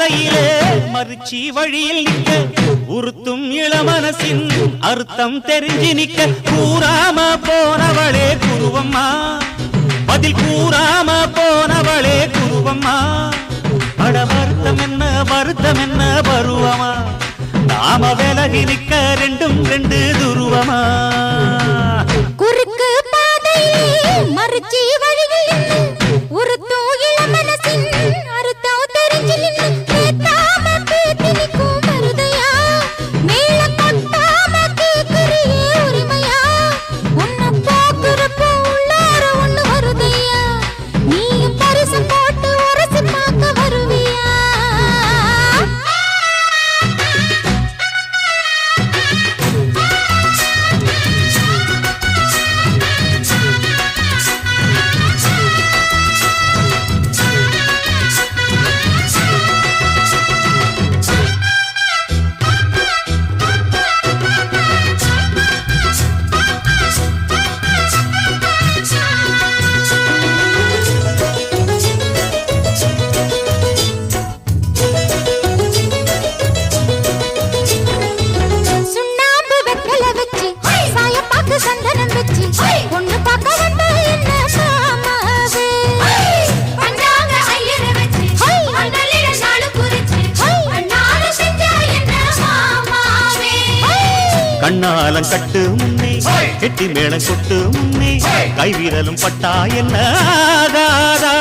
பாதையிலே மறுச்சி வழியில் நிக்க உறுத்தும் இளமனசின் அர்த்தம் தெரிஞ்சு நிக்க கூறாம போனவளே குருவம்மா பதில் கூறாம போனவளே குருவம்மா அட வருத்தம் என்ன பருவமா நாம விலகி நிக்க ரெண்டும் ரெண்டு துருவமா குறுக்கு பாதையிலே மறுச்சி வழியில் உறுத்தும் இளமனசின் அர்த்தம் தெரிஞ்சு நின்னு கேட்டாம பேத்தி நிக்கும் மருதையா மேல கொட்டாம கேக்குறியே உரிமையா உன்னை போக்குறப்போ உள்ளார ஒண்ணு வருதையா நீயும் பரிசு போட்டு உரசி பார்க்க வருவியா சந்தனம் வச்சு பொண்ணு பார்க்க வந்த என்ன மாமாவே பஞ்சாங்க ஐயர வச்சு அண்ணலிட நாளு குறிச்சு அண்ணால செஞ்சா என்ன மாமாவே கண்ணாலம் கட்டு முன்னே கெட்டி மேளம் கொட்டு முன்னே கைவிரலும் பட்டா என்ன ஆகாதா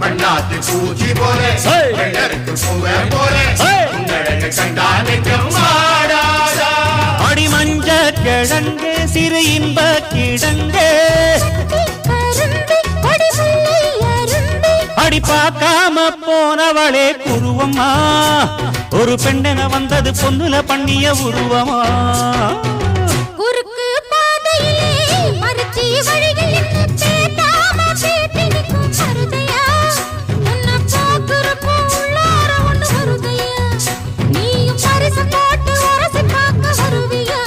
பண்ணாத்து பூச்சி போலே பூவே போலே கண்டானிக்கும் ஆடாதா அடி மஞ்ச கிழங்கே சிறு இன்ப கிழங்கே அடி பார்க்காம போனவளே குருவம்மா ஒரு பெண்ணென வந்தது பொண்ணுல பண்ணிய உருவமா குறுக்கு பாதையிலே மறுச்சி வழியில் பேட்டாம பேட்டி நிக்கும் மருதையா உன்னை போக்குறப்போ உள்ளார ஒண்ணு வருதையா நீயும் பரிசு போட்டு உரசி பார்க்க வருவியா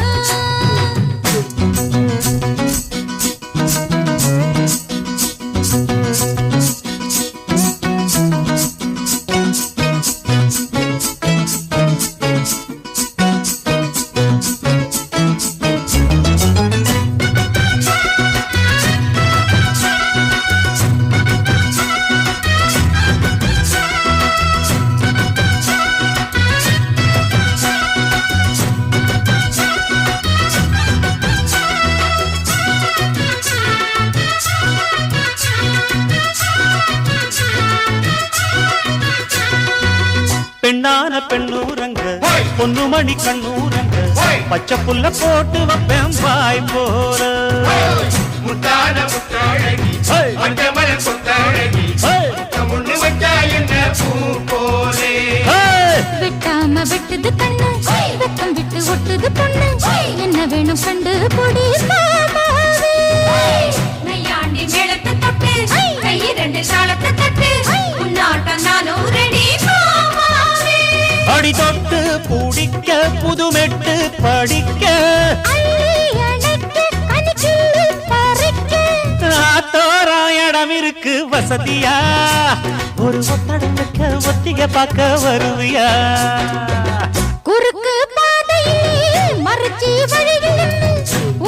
பெண்ணான பெண்ணூரங்க பொண்ணு மணி கண்ணூரங்க பச்சை புல்ல போட்டு வைப்பேன் பாய் போற முத்தான முத்தாழகி மஞ்சமல கொத்தாழகி முன்னு வச்சா என்ன பூ போலே விட்டாம விட்டது கண்ணு வெக்கம் விட்டு ஒட்டுது பொண்ணு என்ன வேணும் கண்டு பொடி மாமாவே நையாண்டி மேளத்தை தொட்டு கை ரெண்டு சாலத்தை தட்டு உன்னாட்டம் நானும் ரெடி மாமாவே அடி தொட்டு பூடிக்க புதுமெட்டு படிக்க தோராயிடம் இருக்கு வசதியா ஒரு ஒத்தடம் வைக்க ஒத்திக பார்க்க வருவியா குறுக்கு பாதையிலே மறுச்சி வழியில்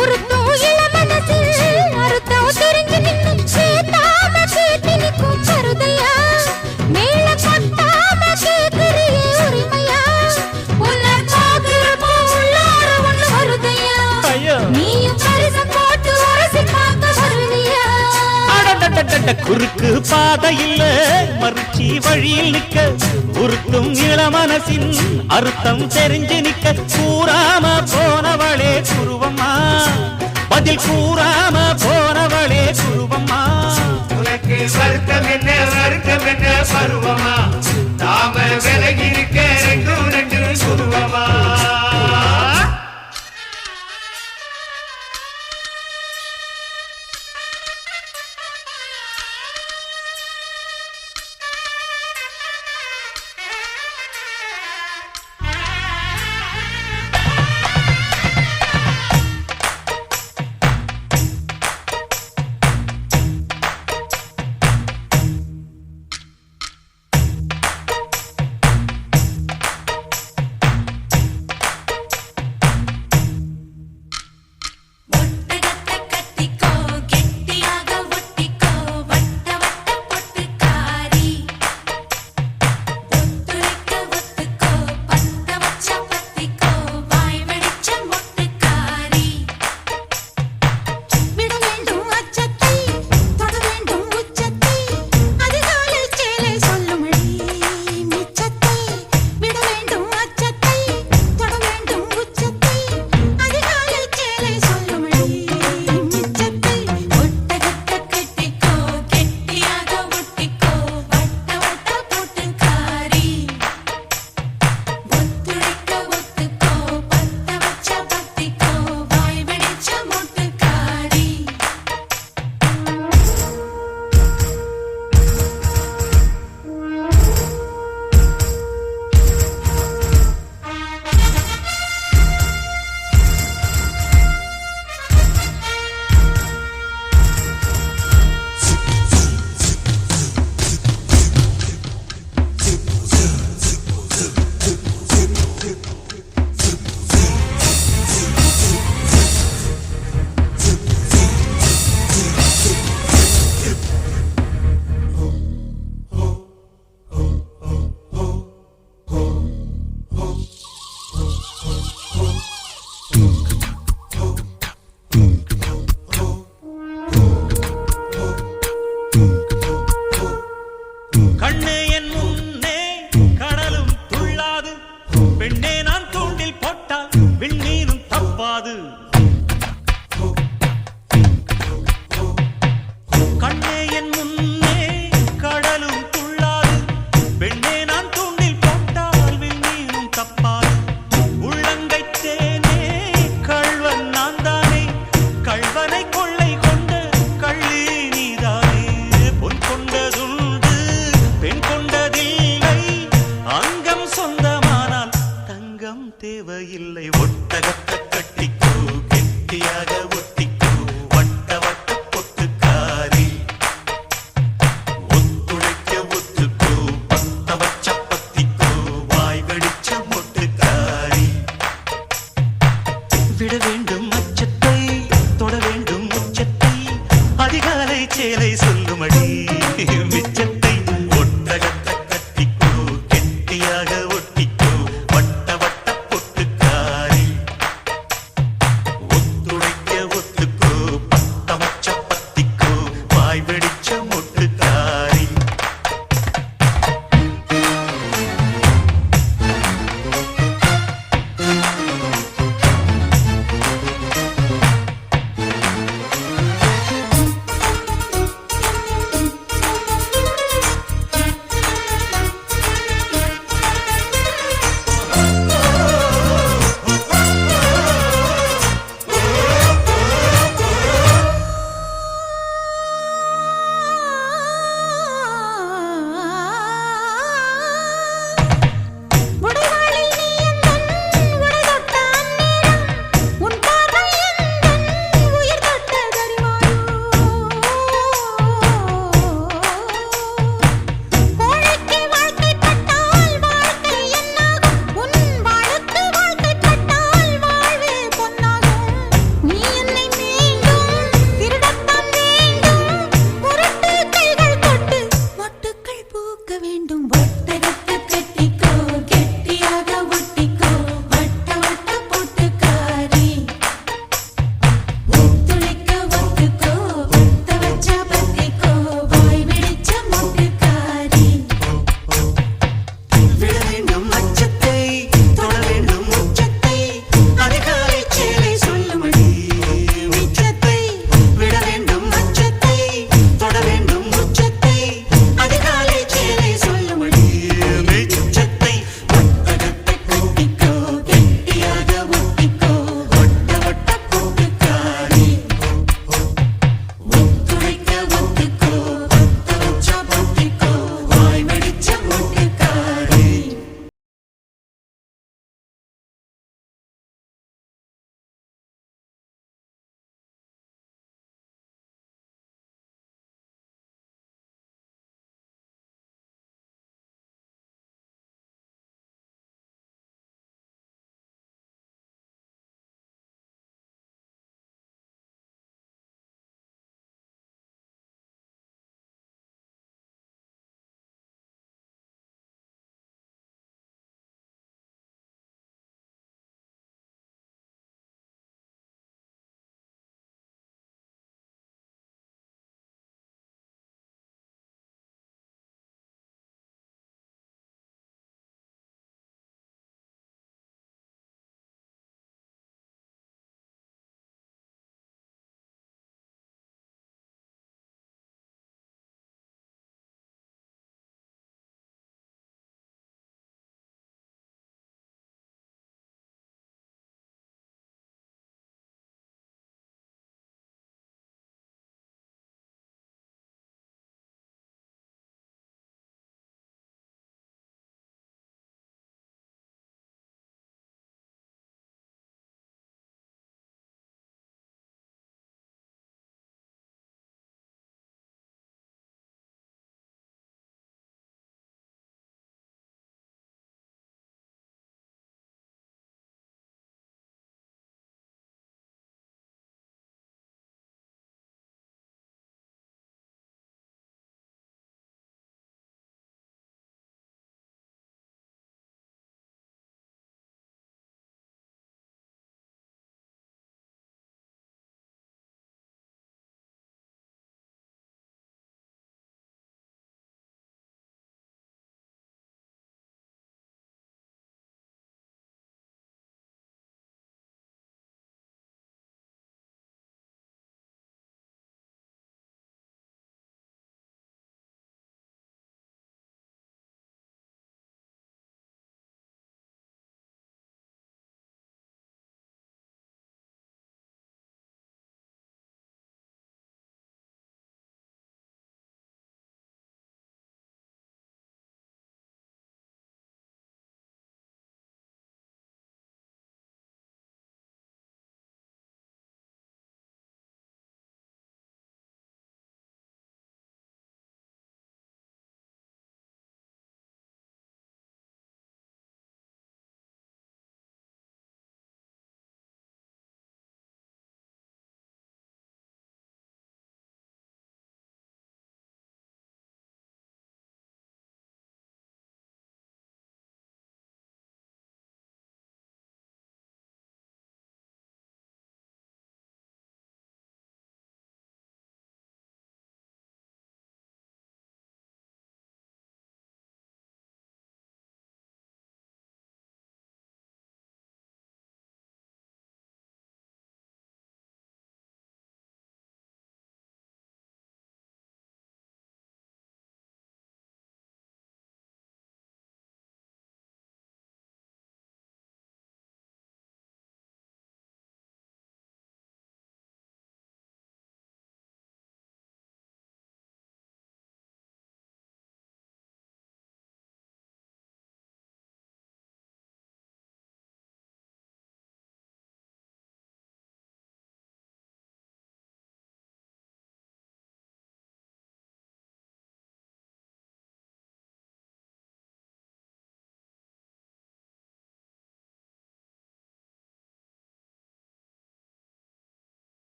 உறுத்தும் இளமனசில் அறுத்தம் தெரிஞ்சு நின்னு கேட்டாம கேட்டி நிக்கும் மருதையா மேல கொட்டாம கேக்குறியே உரிமையா உன்னை போக்குறப்போ உள்ளார ஒண்ணு வருதையா நீயும் பரிசு போட்டு உரசி பார்க்க வருவியா குறுக்கு பாதையில் மறுச்சி வழியில் நிக்க உறுத்தும் இளமனசின் அர்த்தம் தெரிஞ்சு நிக்க கூறாம போனவளே குருவம்மா பதில் கூறாம போனவளே குருவம்மா உனக்கு வருத்தம் என்ன பருவமா நாம விலகி இருக்க ரெண்டும் ரெண்டு குருவமா பொல்லாது கண்ணே என் முன்னே கடலும் துள்ளாது பெண்ணே நான் தூண்டில் போட்டால் விண்மீனும் தப்பாது உள்ளங்கை தேனே கள்வன் நான் தானே கள்வனை கொள்ளை கொண்ட கள்ளி நீதானே பொன் கொண்டதுண்டு பெண் கொண்டதில்லை அங்கம் சொந்தமானால் தங்கம் தேவையில்லை ஒட்டகத்தை கட்டிக்கோ கெட்டியாக ஒட்டிக்கோ வட்ட வட்ட பொட்டுக்காரி ஒத்துழைக்க ஒத்துக்கோ பத்த வச்ச பத்திக்கோ வாய் வெடிச்ச மொட்டுக்காரி விட வேண்டும்